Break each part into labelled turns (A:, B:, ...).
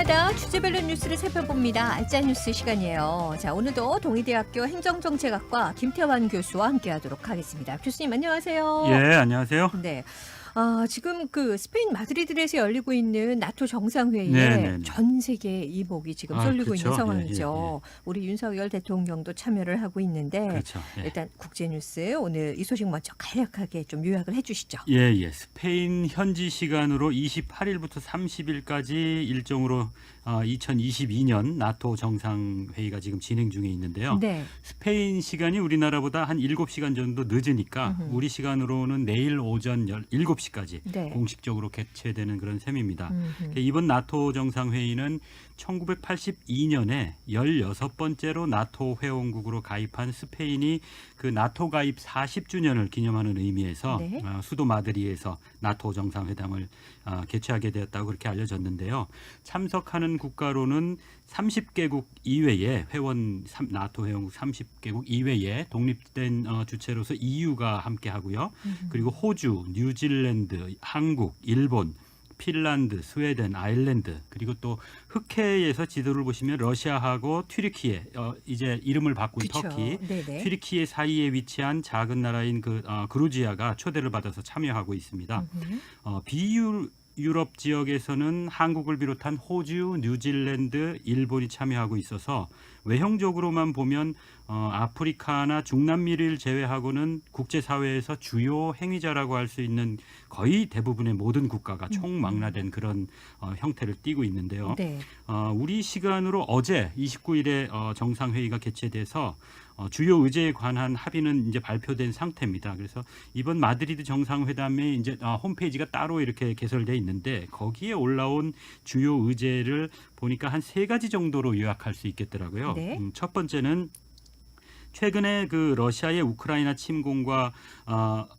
A: 아침마다 주제별로 뉴스를 살펴봅니다. 알짜 뉴스 시간이에요. 자, 오늘도 동의대학교 행정정책학과 김태환 교수와 함께하도록 하겠습니다. 교수님 안녕하세요.
B: 예, 안녕하세요.
A: 네. 지금 그 스페인 마드리드에서 열리고 있는 나토 정상회의에
B: 네네네.
A: 전 세계 이목이 지금 쏠리고
B: 그렇죠.
A: 있는 상황이죠.
B: 예, 예, 예.
A: 우리 윤석열 대통령도 참여를 하고 있는데
B: 그렇죠. 예.
A: 일단 국제뉴스 오늘 이 소식 먼저 간략하게 좀 요약을 해주시죠.
B: 예, 예. 스페인 현지 시간으로 28일부터 30일까지 일정으로 2022년 나토 정상회의가 지금 진행 중에 있는데요.
A: 네.
B: 스페인 시간이 우리나라보다 한 7시간 정도 늦으니까 우리 시간으로는 내일 오전 7시까지
A: 네.
B: 공식적으로 개최되는 그런 셈입니다.
A: 음흠.
B: 이번 나토 정상회의는 1982년에 16번째로 나토 회원국으로 가입한 스페인이 그 나토 가입 40주년을 기념하는 의미에서
A: 네.
B: 수도 마드리에서 나토 정상회담을 개최하게 되었다고 그렇게 알려졌는데요. 참석하는 국가로는 30개국 이외에 나토 회원국 30개국 이외에 독립된 주체로서 EU가 함께하고요. 그리고 호주, 뉴질랜드, 한국, 일본, 핀란드, 스웨덴, 아일랜드 그리고 또 흑해에서 지도를 보시면 러시아하고 튀르키예 이제 이름을 바꾼
A: 그쵸.
B: 터키,
A: 네네.
B: 튀르키예 사이에 위치한 작은 나라인 그루지아가 초대를 받아서 참여하고 있습니다. 비유럽 지역에서는 한국을 비롯한 호주, 뉴질랜드, 일본이 참여하고 있어서 외형적으로만 보면 아프리카나 중남미를 제외하고는 국제사회에서 주요 행위자라고 할 수 있는 거의 대부분의 모든 국가가 총망라된 그런 형태를 띠고 있는데요.
A: 네.
B: 우리 시간으로 어제 29일에 정상회의가 개최돼서 주요 의제에 관한 합의는 이제 발표된 상태입니다. 그래서 이번 마드리드 정상회담에 이제 홈페이지가 따로 이렇게 개설돼 있는데 거기에 올라온 주요 의제를 보니까 한 3가지 정도로 요약할 수 있겠더라고요.
A: 네.
B: 첫 번째는 최근에 그 러시아의 우크라이나 침공과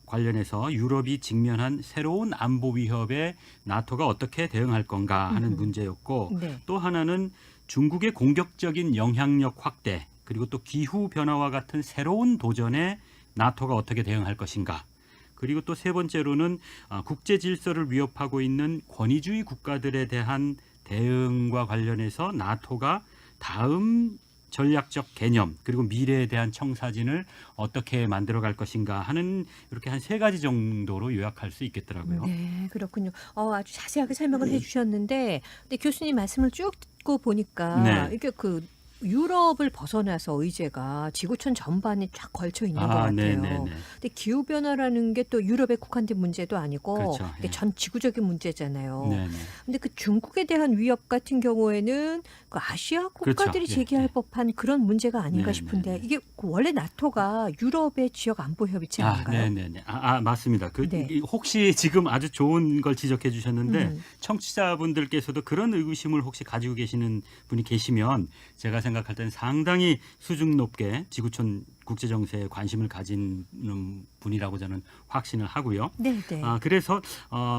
B: 관련해서 유럽이 직면한 새로운 안보 위협에 나토가 어떻게 대응할 건가 하는 문제였고
A: 네.
B: 또 하나는 중국의 공격적인 영향력 확대 그리고 또 기후 변화와 같은 새로운 도전에 나토가 어떻게 대응할 것인가. 그리고 또 세 번째로는 국제 질서를 위협하고 있는 권위주의 국가들에 대한 대응과 관련해서 나토가 다음 전략적 개념 그리고 미래에 대한 청사진을 어떻게 만들어갈 것인가 하는 이렇게 한 3가지 정도로 요약할 수 있겠더라고요.
A: 네, 그렇군요. 아주 자세하게 설명을 해주셨는데, 근데 교수님 말씀을 쭉 듣고 보니까
B: 네.
A: 이게 그 유럽을 벗어나서 의제가 지구촌 전반에 쫙 걸쳐 있는 것 같아요.
B: 네네네.
A: 근데 기후 변화라는 게 또 유럽에 국한된 문제도 아니고
B: 그렇죠.
A: 이게
B: 예.
A: 전 지구적인 문제잖아요.
B: 네네.
A: 근데 그 중국에 대한 위협 같은 경우에는 그 아시아 국가들이
B: 그렇죠. 예,
A: 제기할
B: 예.
A: 법한 그런 문제가 아닌가
B: 네,
A: 싶은데
B: 네, 네.
A: 이게 원래 나토가 유럽의 지역 안보 협의체 아닌가요?
B: 네네네. 맞습니다.
A: 네.
B: 혹시 지금 아주 좋은 걸 지적해 주셨는데 청취자분들께서도 그런 의구심을 혹시 가지고 계시는 분이 계시면 제가 생각할 때는 상당히 수준 높게 지구촌 국제정세에 관심을 가지는 분이라고 저는 확신을 하고요.
A: 네, 네.
B: 그래서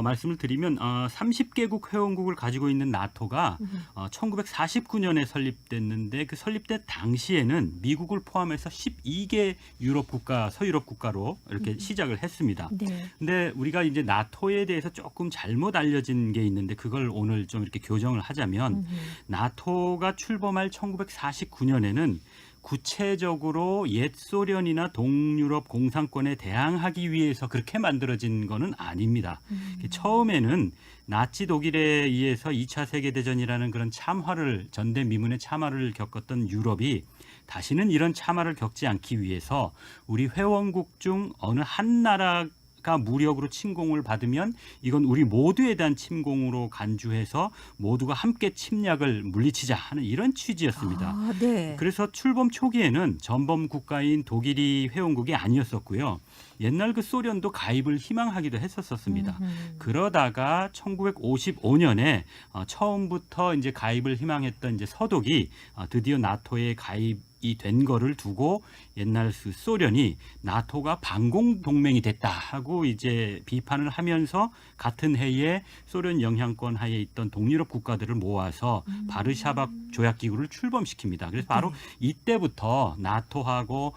B: 말씀을 드리면 30개국 회원국을 가지고 있는 나토가 1949년에 설립됐는데 그 설립된 당시에는 미국을 포함해서 12개 유럽 국가, 서유럽 국가로 이렇게 시작을 했습니다.
A: 네.
B: 근데 우리가 이제 나토에 대해서 조금 잘못 알려진 게 있는데 그걸 오늘 좀 이렇게 교정을 하자면 나토가 출범할 1949년에는 구체적으로 옛 소련이나 동유럽 공산권에 대항하기 위해서 그렇게 만들어진 거는 아닙니다. 처음에는 나치 독일에 의해서 2차 세계대전이라는 그런 참화를 전대미문의 참화를 겪었던 유럽이 다시는 이런 참화를 겪지 않기 위해서 우리 회원국 중 어느 한 나라가 무력으로 침공을 받으면 이건 우리 모두에 대한 침공으로 간주해서 모두가 함께 침략을 물리치자 하는 이런 취지였습니다.
A: 네.
B: 그래서 출범 초기에는 전범 국가인 독일이 회원국이 아니었었고요. 옛날 그 소련도 가입을 희망하기도 했었습니다. 그러다가 1955년에 처음부터 이제 가입을 희망했던 이제 서독이 드디어 나토에 가입이 된 거를 두고 옛날 소련이 나토가 반공 동맹이 됐다 하고 이제 비판을 하면서 같은 해에 소련 영향권 하에 있던 동유럽 국가들을 모아서 바르샤바 조약기구를 출범시킵니다. 그래서 바로 이때부터 나토하고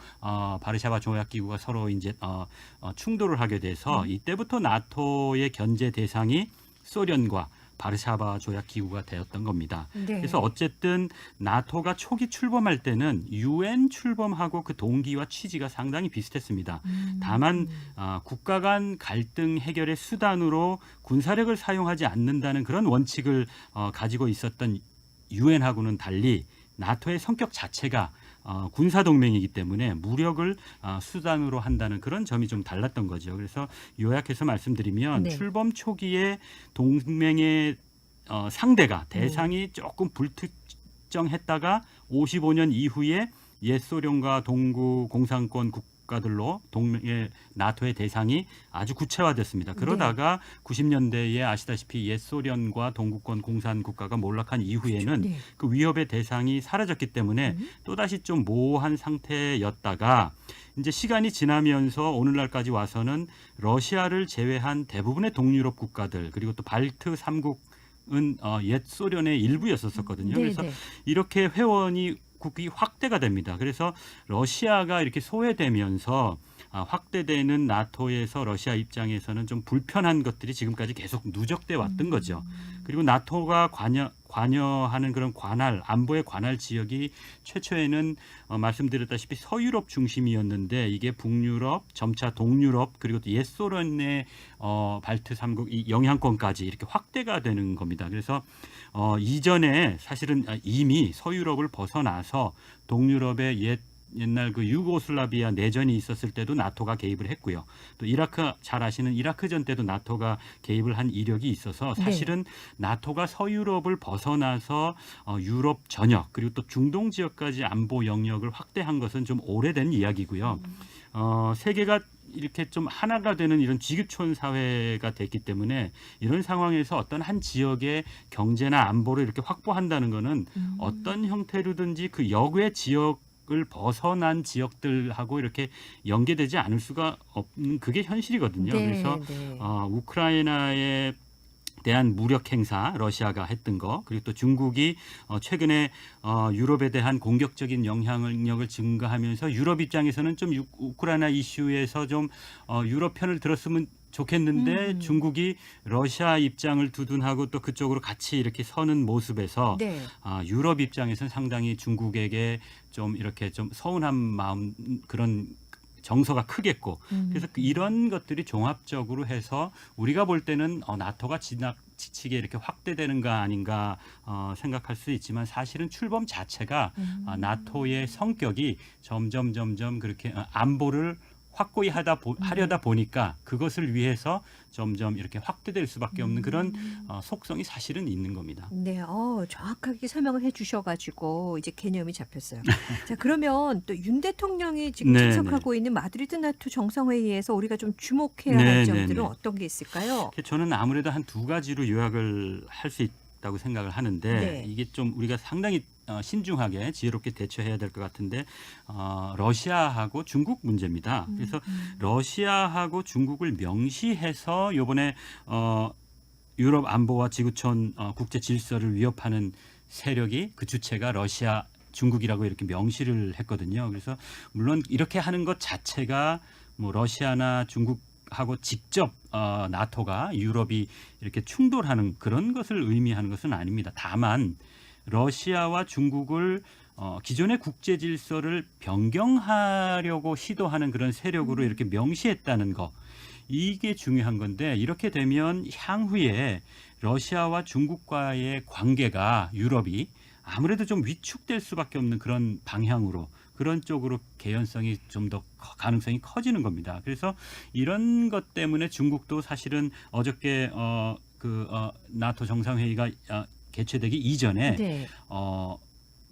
B: 바르샤바 조약기구가 서로 이제 충돌을 하게 돼서 이때부터 나토의 견제 대상이 소련과 바르샤바 조약 기구가 되었던 겁니다.
A: 네.
B: 그래서 어쨌든 나토가 초기 출범할 때는 유엔 출범하고 그 동기와 취지가 상당히 비슷했습니다. 다만 국가 간 갈등 해결의 수단으로 군사력을 사용하지 않는다는 그런 원칙을 가지고 있었던 유엔하고는 달리 나토의 성격 자체가 군사 동맹이기 때문에 무력을 수단으로 한다는 그런 점이 좀 달랐던 거죠. 그래서 요약해서 말씀드리면
A: 네.
B: 출범 초기에 동맹의 상대가 대상이 조금 불특정했다가 55년 이후에 옛 소련과 동구 공산권 국가들로 동맹의 나토의 대상이 아주 구체화됐습니다. 그러다가 90년대에 아시다시피 옛 소련과 동구권 공산 국가가 몰락한 이후에는
A: 네.
B: 그 위협의 대상이 사라졌기 때문에 또다시 좀 모호한 상태였다가 이제 시간이 지나면서 오늘날까지 와서는 러시아를 제외한 대부분의 동유럽 국가들 그리고 또 발트 3국은 옛 소련의 일부였었거든요.
A: 네,
B: 그래서
A: 네.
B: 이렇게 국이 확대가 됩니다. 그래서 러시아가 이렇게 소외되면서 확대되는 나토에서 러시아 입장에서는 좀 불편한 것들이 지금까지 계속 누적돼 왔던 거죠. 그리고 나토가 관여하는 그런 관할 안보의 관할 지역이 최초에는 말씀드렸다시피 서유럽 중심이었는데 이게 북유럽, 점차 동유럽 그리고 또 옛 소련의 발트 3국 이 영향권까지 이렇게 확대가 되는 겁니다. 그래서 이전에 사실은 이미 서유럽을 벗어나서 동유럽의 옛날 그 유고슬라비아 내전이 있었을 때도 나토가 개입을 했고요. 또 이라크 잘 아시는 이라크전 때도 나토가 개입을 한 이력이 있어서 사실은 나토가 서유럽을 벗어나서 유럽 전역 그리고 또 중동 지역까지 안보 영역을 확대한 것은 좀 오래된 이야기고요. 세계가 이렇게 좀 하나가 되는 이런 지구촌 사회가 됐기 때문에 이런 상황에서 어떤 한 지역의 경제나 안보를 이렇게 확보한다는 것은 어떤 형태로든지 그 역의 지역을 벗어난 지역들하고 이렇게 연계되지 않을 수가 없는 그게 현실이거든요.
A: 네,
B: 그래서
A: 네.
B: 우크라이나에 대한 무력 행사 러시아가 했던 거 그리고 또 중국이 최근에 유럽에 대한 공격적인 영향력을 증가하면서 유럽 입장에서는 좀 우크라이나 이슈에서 좀 유럽 편을 들었으면 좋겠는데 중국이 러시아 입장을 두둔하고 또 그쪽으로 같이 이렇게 서는 모습에서
A: 네.
B: 유럽 입장에서는 상당히 중국에게 좀 이렇게 좀 서운한 마음 그런 정서가 크겠고 그래서 이런 것들이 종합적으로 해서 우리가 볼 때는 나토가 지나치게 이렇게 확대되는 거 아닌가 생각할 수 있지만 사실은 출범 자체가 나토의 성격이 점점 그렇게 안보를 확고히 하려다 보니까 그것을 위해서 점점 이렇게 확대될 수밖에 없는 그런 속성이 사실은 있는 겁니다.
A: 네, 정확하게 설명을 해주셔가지고 이제 개념이 잡혔어요. 자, 그러면 또 윤 대통령이 지금
B: 네,
A: 참석하고 있는 마드리드 나토 정상회의에서 우리가 좀 주목해야
B: 네,
A: 할
B: 네,
A: 점들은
B: 네.
A: 어떤 게 있을까요?
B: 저는 아무래도 한 두 가지로 요약을 할 수 있다고 생각을 하는데
A: 네.
B: 이게 좀 우리가 상당히 신중하게 지혜롭게 대처해야 될 것 같은데 러시아하고 중국 문제입니다. 그래서 러시아하고 중국을 명시해서 이번에 유럽 안보와 지구촌 국제 질서를 위협하는 세력이 그 주체가 러시아 중국이라고 이렇게 명시를 했거든요. 그래서 물론 이렇게 하는 것 자체가 뭐 러시아나 중국하고 직접 나토가 유럽이 이렇게 충돌하는 그런 것을 의미하는 것은 아닙니다. 다만 러시아와 중국을 기존의 국제 질서를 변경하려고 시도하는 그런 세력으로 이렇게 명시했다는 거 이게 중요한 건데 이렇게 되면 향후에 러시아와 중국과의 관계가 유럽이 아무래도 좀 위축될 수밖에 없는 그런 방향으로 그런 쪽으로 개연성이 좀 더 가능성이 커지는 겁니다. 그래서 이런 것 때문에 중국도 사실은 어저께 나토 정상회의가 개최되기 이전에
A: 네.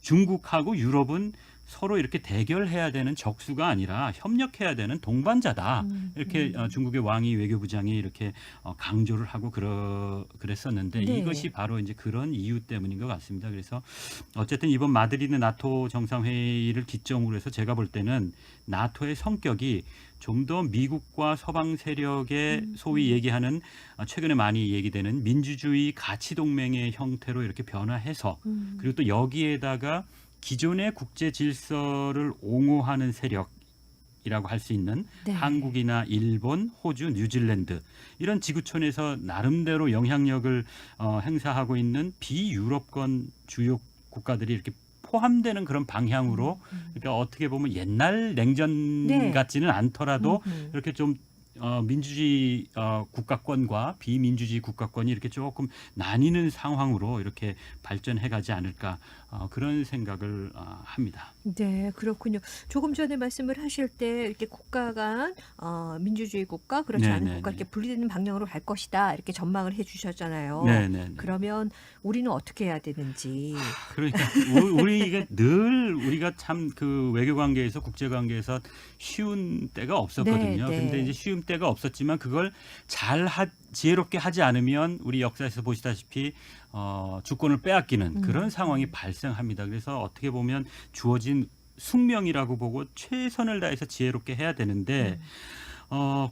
B: 중국하고 유럽은 서로 이렇게 대결해야 되는 적수가 아니라 협력해야 되는 동반자다. 이렇게 중국의 왕이 외교부장이 이렇게 강조를 하고 그랬었는데
A: 네.
B: 이것이 바로 이제 그런 이유 때문인 것 같습니다. 그래서 어쨌든 이번 마드리드 나토 정상회의를 기점으로 해서 제가 볼 때는 나토의 성격이 좀 더 미국과 서방 세력의 소위 얘기하는 최근에 많이 얘기되는 민주주의 가치 동맹의 형태로 이렇게 변화해서 그리고 또 여기에다가 기존의 국제 질서를 옹호하는 세력 지구촌이라고 할 수 있는
A: 네.
B: 한국이나 일본, 호주, 뉴질랜드 이런 지구촌에서 나름대로 영향력을 행사하고 있는 비유럽권 주요 국가들이 이렇게 포함되는 그런 방향으로 그러니까 어떻게 보면 옛날 냉전
A: 네.
B: 같지는 않더라도
A: 음흠.
B: 이렇게 좀 민주주의 국가권과 비민주주의 국가권이 이렇게 조금 나뉘는 상황으로 이렇게 발전해가지 않을까 그런 생각을 합니다.
A: 네, 그렇군요. 조금 전에 말씀을 하실 때 이렇게 국가 간 민주주의 국가, 그렇지 않은
B: 네네네.
A: 국가 이렇게 분리되는 방향으로 갈 것이다 이렇게 전망을 해주셨잖아요.
B: 네네.
A: 그러면 우리는 어떻게 해야 되는지.
B: 그러니까 우리가 늘 우리가 참 그 외교 관계에서 국제 관계에서 쉬운 때가 없었거든요.
A: 네,
B: 근데
A: 네.
B: 이제 쉬운 때가 없었지만 그걸 지혜롭게 하지 않으면 우리 역사에서 보시다시피 주권을 빼앗기는 그런 상황이 발생합니다. 그래서 어떻게 보면 주어진 숙명이라고 보고 최선을 다해서 지혜롭게 해야 되는데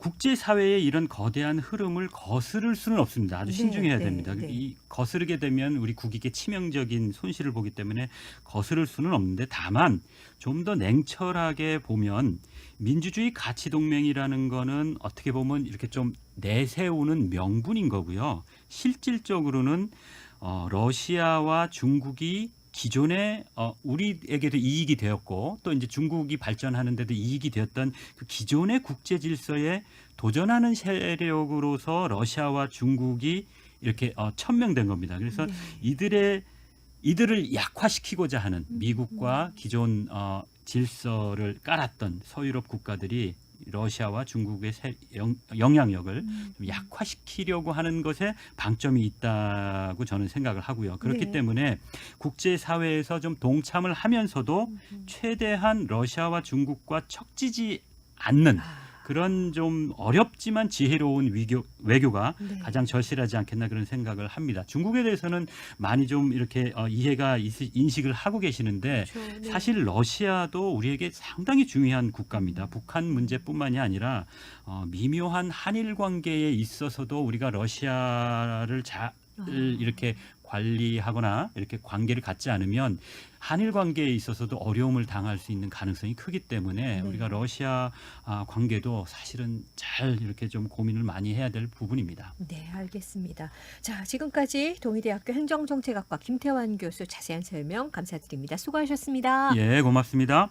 B: 국제사회의 이런 거대한 흐름을 거스를 수는 없습니다. 아주
A: 네,
B: 신중해야
A: 네,
B: 됩니다.
A: 네.
B: 이 거스르게 되면 우리 국익에 치명적인 손실을 보기 때문에 거스를 수는 없는데 다만 좀 더 냉철하게 보면 민주주의 가치 동맹이라는 거는 어떻게 보면 이렇게 좀 내세우는 명분인 거고요. 실질적으로는 러시아와 중국이 기존에 우리에게도 이익이 되었고 또 이제 중국이 발전하는데도 이익이 되었던 그 기존의 국제 질서에 도전하는 세력으로서 러시아와 중국이 이렇게 천명된 겁니다. 그래서
A: 네.
B: 이들을 약화시키고자 하는 미국과 기존 질서를 깔았던 서유럽 국가들이 러시아와 중국의 영향력을 좀 약화시키려고 하는 것에 방점이 있다고 저는 생각을 하고요. 그렇기
A: 네.
B: 때문에 국제사회에서 좀 동참을 하면서도 최대한 러시아와 중국과 척지지 않는 그런 좀 어렵지만 지혜로운 외교가
A: 네.
B: 가장 절실하지 않겠나 그런 생각을 합니다. 중국에 대해서는 많이 좀 이렇게 이해가 인식을 하고 계시는데
A: 그렇죠. 네.
B: 사실 러시아도 우리에게 상당히 중요한 국가입니다. 북한 문제뿐만이 아니라 미묘한 한일 관계에 있어서도 우리가 러시아를 이렇게 관리하거나 이렇게 관계를 갖지 않으면 한일 관계에 있어서도 어려움을 당할 수 있는 가능성이 크기 때문에
A: 네.
B: 우리가 러시아 관계도 사실은 잘 이렇게 좀 고민을 많이 해야 될 부분입니다.
A: 네, 알겠습니다. 자, 지금까지 동의대학교 행정정책학과 김태환 교수 자세한 설명 감사드립니다. 수고하셨습니다.
B: 예, 고맙습니다.